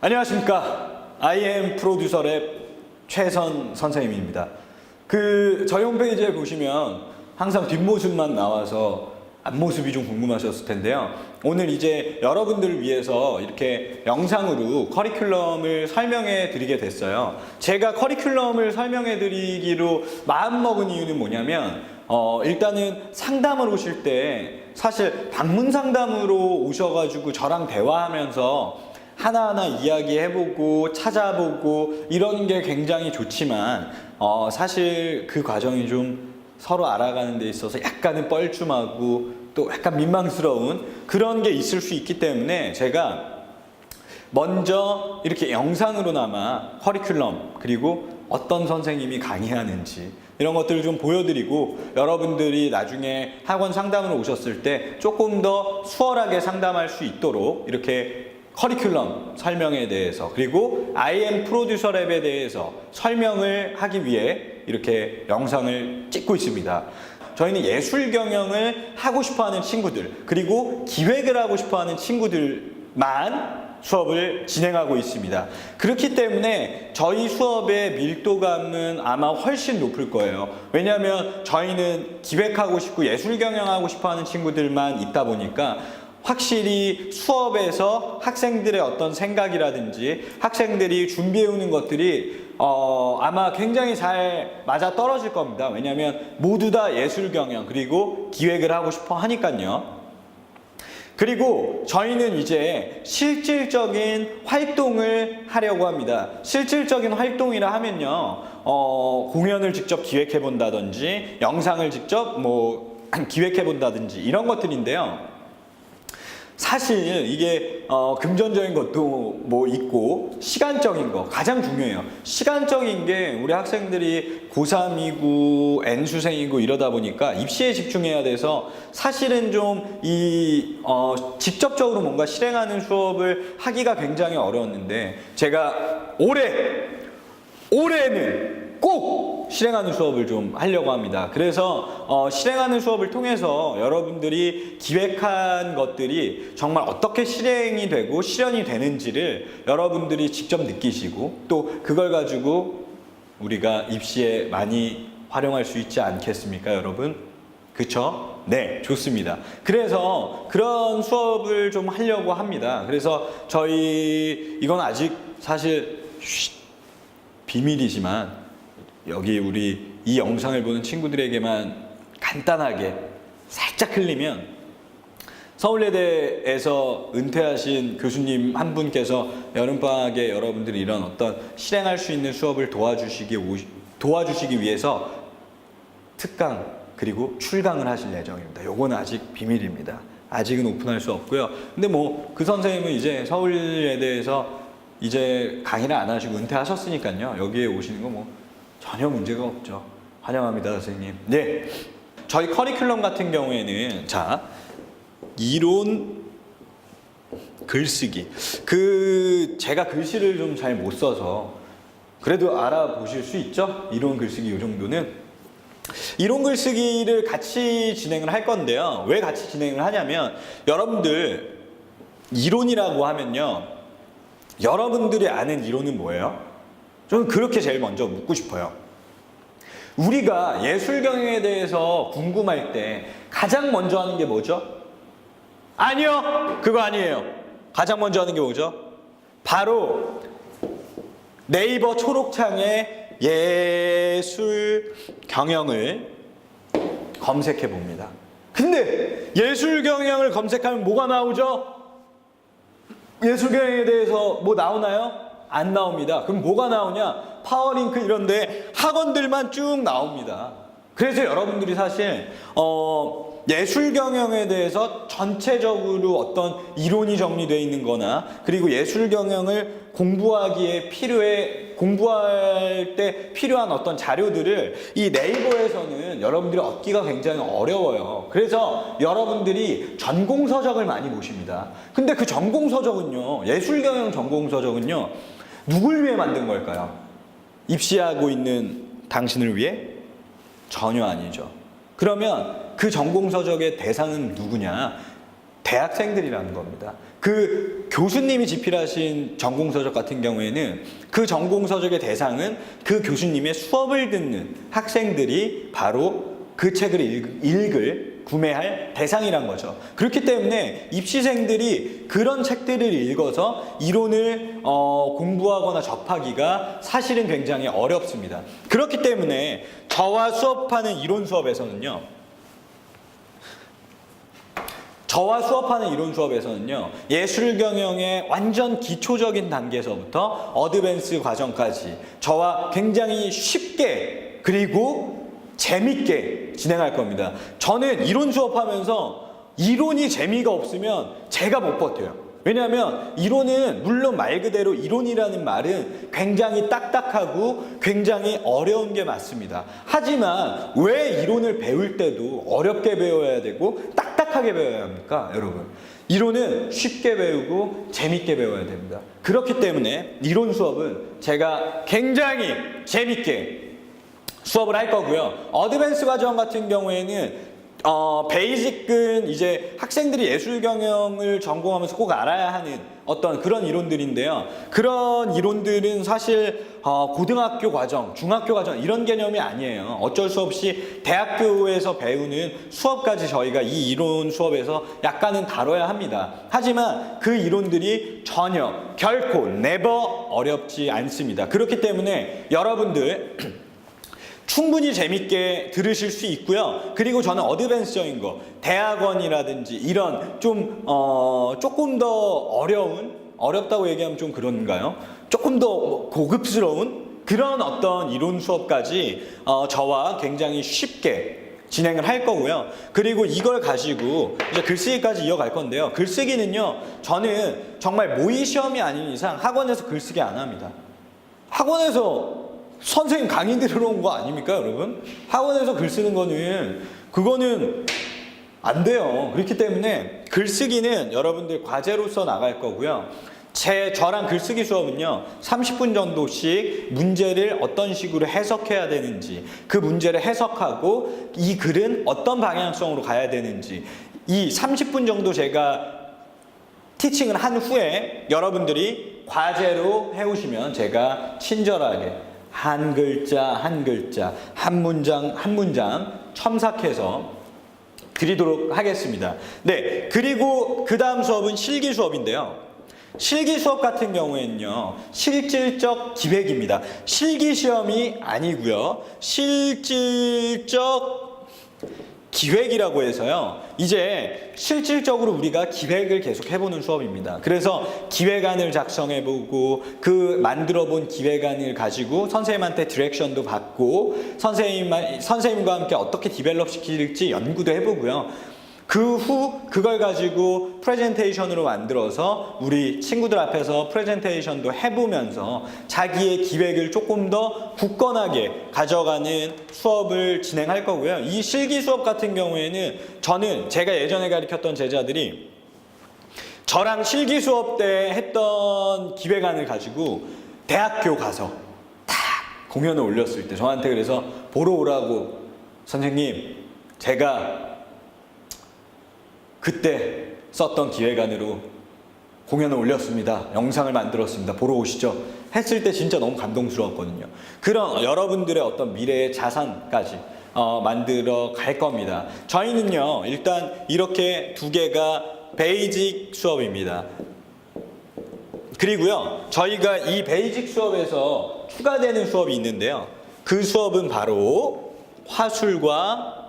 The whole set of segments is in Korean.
안녕하십니까. IM 프로듀서랩 최선 선생님입니다. 저희 홈페이지에 보시면 항상 뒷모습만 나와서 앞모습이 좀 궁금하셨을 텐데요. 오늘 이제 여러분들을 위해서 이렇게 영상으로 커리큘럼을 설명해 드리게 됐어요. 제가 커리큘럼을 설명해 드리기로 마음먹은 이유는 뭐냐면 일단은 상담을 오실 때 사실 방문 상담으로 오셔가지고 저랑 대화하면서 하나하나 이야기해보고 찾아보고 이런 게 굉장히 좋지만 사실 그 과정이 좀 서로 알아가는 데 있어서 약간은 뻘쭘하고 또 약간 민망스러운 그런 게 있을 수 있기 때문에 제가 먼저 이렇게 영상으로나마 커리큘럼 그리고 어떤 선생님이 강의하는지 이런 것들을 좀 보여드리고 여러분들이 나중에 학원 상담으로 오셨을 때 조금 더 수월하게 상담할 수 있도록 이렇게 커리큘럼 설명에 대해서 그리고 IM 프로듀서랩에 대해서 설명을 하기 위해 이렇게 영상을 찍고 있습니다. 저희는 예술 경영을 하고 싶어하는 친구들 그리고 기획을 하고 싶어하는 친구들만 수업을 진행하고 있습니다. 그렇기 때문에 저희 수업의 밀도감은 아마 훨씬 높을 거예요. 왜냐하면 저희는 기획하고 싶고 예술 경영하고 싶어하는 친구들만 있다 보니까 확실히 수업에서 학생들의 어떤 생각이라든지 학생들이 준비해오는 것들이 아마 굉장히 잘 맞아 떨어질 겁니다. 왜냐하면 모두 다 예술 경영 그리고 기획을 하고 싶어 하니까요. 그리고 저희는 이제 실질적인 활동을 하려고 합니다. 실질적인 활동이라 하면요, 공연을 직접 기획해 본다든지 영상을 직접 기획해 본다든지 이런 것들인데요. 사실 이게 금전적인 것도 있고 시간적인 거 가장 중요해요. 시간적인 게 우리 학생들이 고3이고 N수생이고 이러다 보니까 입시에 집중해야 돼서 사실은 좀 직접적으로 뭔가 실행하는 수업을 하기가 굉장히 어려웠는데 제가 올해는 꼭 실행하는 수업을 좀 하려고 합니다. 그래서 실행하는 수업을 통해서 여러분들이 기획한 것들이 정말 어떻게 실행이 되고 실현이 되는지를 여러분들이 직접 느끼시고 또 그걸 가지고 우리가 입시에 많이 활용할 수 있지 않겠습니까, 여러분? 그쵸? 네, 좋습니다. 그래서 그런 수업을 좀 하려고 합니다. 그래서 이건 아직 사실 비밀이지만 여기 우리 이 영상을 보는 친구들에게만 간단하게 살짝 흘리면 서울예대에서 은퇴하신 교수님 한 분께서 여름방학에 여러분들이 이런 어떤 실행할 수 있는 수업을 도와주시기 위해서 특강 그리고 출강을 하실 예정입니다. 요거는 아직 비밀입니다. 아직은 오픈할 수 없고요. 근데 그 선생님은 이제 서울예대에서 이제 강의를 안 하시고 은퇴하셨으니까요. 여기에 오시는 거 전혀 문제가 없죠. 환영합니다, 선생님. 네. 저희 커리큘럼 같은 경우에는 이론 글쓰기. 제가 글씨를 좀 잘 못 써서 그래도 알아보실 수 있죠? 이론 글쓰기 이 정도는. 이론 글쓰기를 같이 진행을 할 건데요. 왜 같이 진행을 하냐면 여러분들 이론이라고 하면요. 여러분들이 아는 이론은 뭐예요? 저는 그렇게 제일 먼저 묻고 싶어요. 우리가 예술 경영에 대해서 궁금할 때 가장 먼저 하는 게 뭐죠? 아니요! 그거 아니에요. 가장 먼저 하는 게 뭐죠? 바로 네이버 초록창에 예술 경영을 검색해 봅니다. 근데 예술 경영을 검색하면 뭐가 나오죠? 예술 경영에 대해서 뭐 나오나요? 안 나옵니다. 그럼 뭐가 나오냐? 파워링크 이런데 학원들만 쭉 나옵니다. 그래서 여러분들이 사실 예술 경영에 대해서 전체적으로 어떤 이론이 정리되어 있는 거나 그리고 예술 경영을 공부할 때 필요한 어떤 자료들을 이 네이버에서는 여러분들이 얻기가 굉장히 어려워요. 그래서 여러분들이 전공서적을 많이 보십니다. 근데 그 전공서적은요, 예술 경영 전공서적은요, 누굴 위해 만든 걸까요? 입시하고 있는 당신을 위해? 전혀 아니죠. 그러면 그 전공서적의 대상은 누구냐? 대학생들이라는 겁니다. 그 교수님이 집필하신 전공서적 같은 경우에는 그 전공서적의 대상은 그 교수님의 수업을 듣는 학생들이 바로 그 책을 구매할 대상이란 거죠. 그렇기 때문에 입시생들이 그런 책들을 읽어서 이론을 공부하거나 접하기가 사실은 굉장히 어렵습니다. 그렇기 때문에 저와 수업하는 이론 수업에서는요, 예술 경영의 완전 기초적인 단계에서부터 어드밴스 과정까지 저와 굉장히 쉽게 그리고 재밌게 진행할 겁니다. 저는 이론 수업하면서 이론이 재미가 없으면 제가 못 버텨요. 왜냐하면 이론은 물론 말 그대로 이론이라는 말은 굉장히 딱딱하고 굉장히 어려운 게 맞습니다. 하지만 왜 이론을 배울 때도 어렵게 배워야 되고 딱딱하게 배워야 합니까, 여러분? 이론은 쉽게 배우고 재밌게 배워야 됩니다. 그렇기 때문에 이론 수업은 제가 굉장히 재밌게 수업을 할 거고요. 어드밴스 과정 같은 경우에는 베이직은 이제 학생들이 예술 경영을 전공하면서 꼭 알아야 하는 어떤 그런 이론들인데요. 그런 이론들은 사실 고등학교 과정, 중학교 과정 이런 개념이 아니에요. 어쩔 수 없이 대학교에서 배우는 수업까지 저희가 이 이론 수업에서 약간은 다뤄야 합니다. 하지만 그 이론들이 전혀 결코 never 어렵지 않습니다. 그렇기 때문에 여러분들 충분히 재밌게 들으실 수 있고요. 그리고 저는 어드밴스적인 거, 대학원이라든지 이런 좀 조금 더 어렵다고 얘기하면 좀 그런가요? 조금 더 고급스러운 그런 어떤 이론 수업까지 저와 굉장히 쉽게 진행을 할 거고요. 그리고 이걸 가지고 이제 글쓰기까지 이어갈 건데요. 글쓰기는요, 저는 정말 모의 시험이 아닌 이상 학원에서 글쓰기 안 합니다. 학원에서 선생님 강의 들으러 온 거 아닙니까, 여러분? 학원에서 글 쓰는 그거는 안 돼요. 그렇기 때문에 글쓰기는 여러분들 과제로서 나갈 거고요. 저랑 글쓰기 수업은요, 30분 정도씩 문제를 어떤 식으로 해석해야 되는지, 그 문제를 해석하고 이 글은 어떤 방향성으로 가야 되는지, 이 30분 정도 제가 티칭을 한 후에 여러분들이 과제로 해오시면 제가 친절하게 한 글자 한 글자, 한 문장 한 문장 첨삭해서 드리도록 하겠습니다. 네, 그리고 그 다음 수업은 실기 수업인데요. 실기 수업 같은 경우에는요, 실질적 기획입니다. 실기 시험이 아니고요, 실질적 기획이라고 해서요, 이제 실질적으로 우리가 기획을 계속 해보는 수업입니다. 그래서 기획안을 작성해보고 그 만들어본 기획안을 가지고 선생님한테 디렉션도 받고 선생님과 함께 어떻게 디벨롭 시킬지 연구도 해보고요. 그 후 그걸 가지고 프레젠테이션으로 만들어서 우리 친구들 앞에서 프레젠테이션도 해보면서 자기의 기획을 조금 더 굳건하게 가져가는 수업을 진행할 거고요. 이 실기 수업 같은 경우에는 제가 예전에 가르쳤던 제자들이 저랑 실기 수업 때 했던 기획안을 가지고 대학교 가서 딱 공연을 올렸을 때 저한테 그래서 보러 오라고, 선생님 제가 그때 썼던 기획안으로 공연을 올렸습니다. 영상을 만들었습니다. 보러 오시죠. 했을 때 진짜 너무 감동스러웠거든요. 그런 여러분들의 어떤 미래의 자산까지 만들어 갈 겁니다. 저희는요, 일단 이렇게 두 개가 베이직 수업입니다. 그리고요, 저희가 이 베이직 수업에서 추가되는 수업이 있는데요. 그 수업은 바로 화술과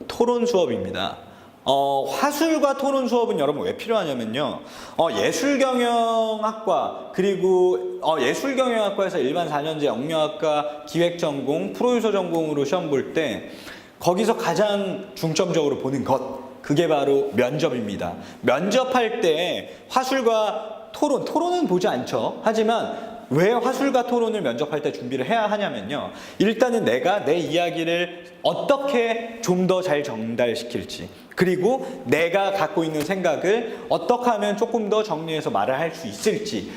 토론 수업입니다. 화술과 토론 수업은 여러분 왜 필요하냐면요, 예술경영학과 그리고 예술경영학과에서 일반 4년제 영영학과 기획전공, 프로듀서 전공으로 시험 볼 때 거기서 가장 중점적으로 보는 것, 그게 바로 면접입니다. 면접할 때 화술과 토론은 보지 않죠. 하지만 왜 화술과 토론을 면접할 때 준비를 해야 하냐면요, 일단은 내가 내 이야기를 어떻게 좀 더 잘 전달시킬지, 그리고 내가 갖고 있는 생각을 어떻게 하면 조금 더 정리해서 말을 할 수 있을지,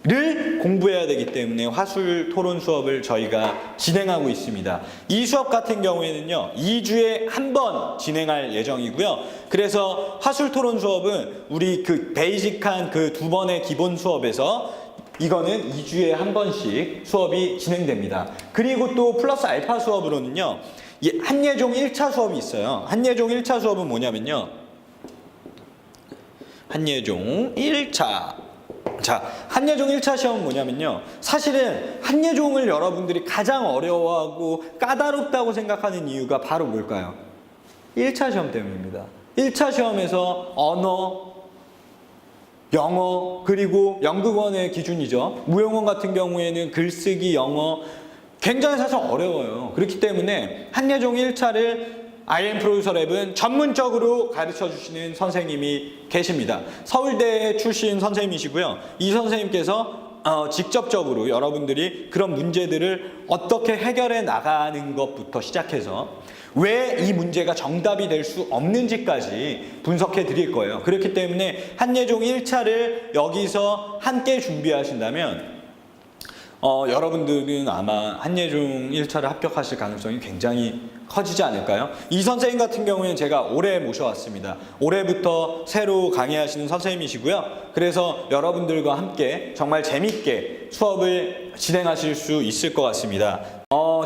를 공부해야 되기 때문에 화술 토론 수업을 저희가 진행하고 있습니다. 이 수업 같은 경우에는요, 2주에 한 번 진행할 예정이고요. 그래서 화술 토론 수업은 우리 그 베이직한 그 2번의 기본 수업에서 이거는 2주에 한 번씩 수업이 진행됩니다. 그리고 또 플러스 알파 수업으로는요, 한예종 1차 수업이 있어요. 한예종 1차 수업은 뭐냐면요, 한예종 1차. 자, 한예종 1차 시험은 뭐냐면요, 사실은 한예종을 여러분들이 가장 어려워하고 까다롭다고 생각하는 이유가 바로 뭘까요? 1차 시험 때문입니다. 1차 시험에서 언어, 영어, 그리고 영국어의 기준이죠. 무용원 같은 경우에는 글쓰기, 영어 굉장히 사실 어려워요. 그렇기 때문에 한예종 1차를 IM프로듀서랩은 전문적으로 가르쳐 주시는 선생님이 계십니다. 서울대 출신 선생님이시고요. 이 선생님께서 직접적으로 여러분들이 그런 문제들을 어떻게 해결해 나가는 것부터 시작해서 왜 이 문제가 정답이 될 수 없는지까지 분석해 드릴 거예요. 그렇기 때문에 한예종 1차를 여기서 함께 준비하신다면 여러분들은 아마 한예종 1차를 합격하실 가능성이 굉장히 커지지 않을까요? 이 선생님 같은 경우에는 제가 올해 모셔왔습니다. 올해부터 새로 강의하시는 선생님이시고요. 그래서 여러분들과 함께 정말 재밌게 수업을 진행하실 수 있을 것 같습니다.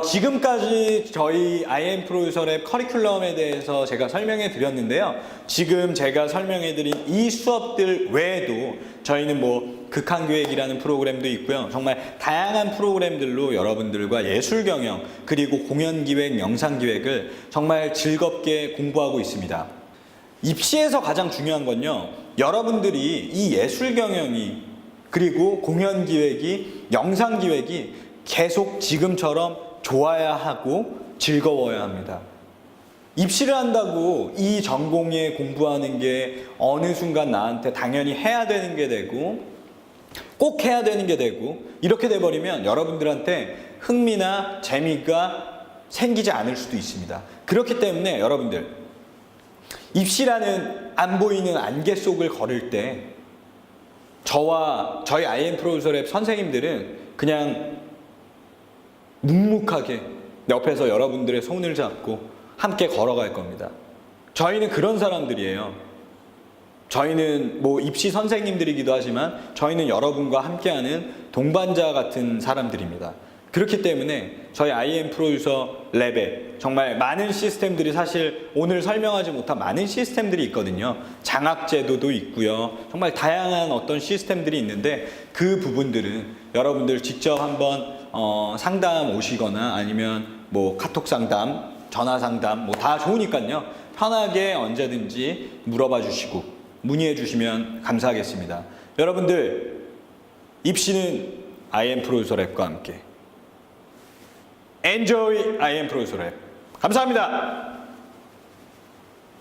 지금까지 저희 IM프로듀서랩 커리큘럼에 대해서 제가 설명해 드렸는데요. 지금 제가 설명해 드린 이 수업들 외에도 저희는 뭐 극한기획이라는 프로그램도 있고요. 정말 다양한 프로그램들로 여러분들과 예술경영 그리고 공연기획, 영상기획을 정말 즐겁게 공부하고 있습니다. 입시에서 가장 중요한 건요, 여러분들이 이 예술경영이 그리고 공연기획이, 영상기획이 계속 지금처럼 좋아야 하고 즐거워야 합니다. 입시를 한다고 이 전공에 공부하는 게 어느 순간 나한테 당연히 해야 되는 게 되고 꼭 해야 되는 게 되고 이렇게 돼버리면 여러분들한테 흥미나 재미가 생기지 않을 수도 있습니다. 그렇기 때문에 여러분들, 입시라는 안 보이는 안개 속을 걸을 때 저와 저희 IM프로듀서랩 선생님들은 그냥 묵묵하게 옆에서 여러분들의 손을 잡고 함께 걸어갈 겁니다. 저희는 그런 사람들이에요. 저희는 뭐 입시 선생님들이기도 하지만 저희는 여러분과 함께하는 동반자 같은 사람들입니다. 그렇기 때문에 저희 IM프로듀서랩에 정말 많은 시스템들이, 사실 오늘 설명하지 못한 많은 시스템들이 있거든요. 장학제도도 있고요. 정말 다양한 어떤 시스템들이 있는데 그 부분들은 여러분들 직접 한번 상담 오시거나 아니면 뭐 카톡 상담, 전화 상담 뭐 다 좋으니까요. 편하게 언제든지 물어봐 주시고 문의해 주시면 감사하겠습니다. 여러분들, 입시는 IM프로듀서랩과 함께 Enjoy IM프로듀서랩. 감사합니다.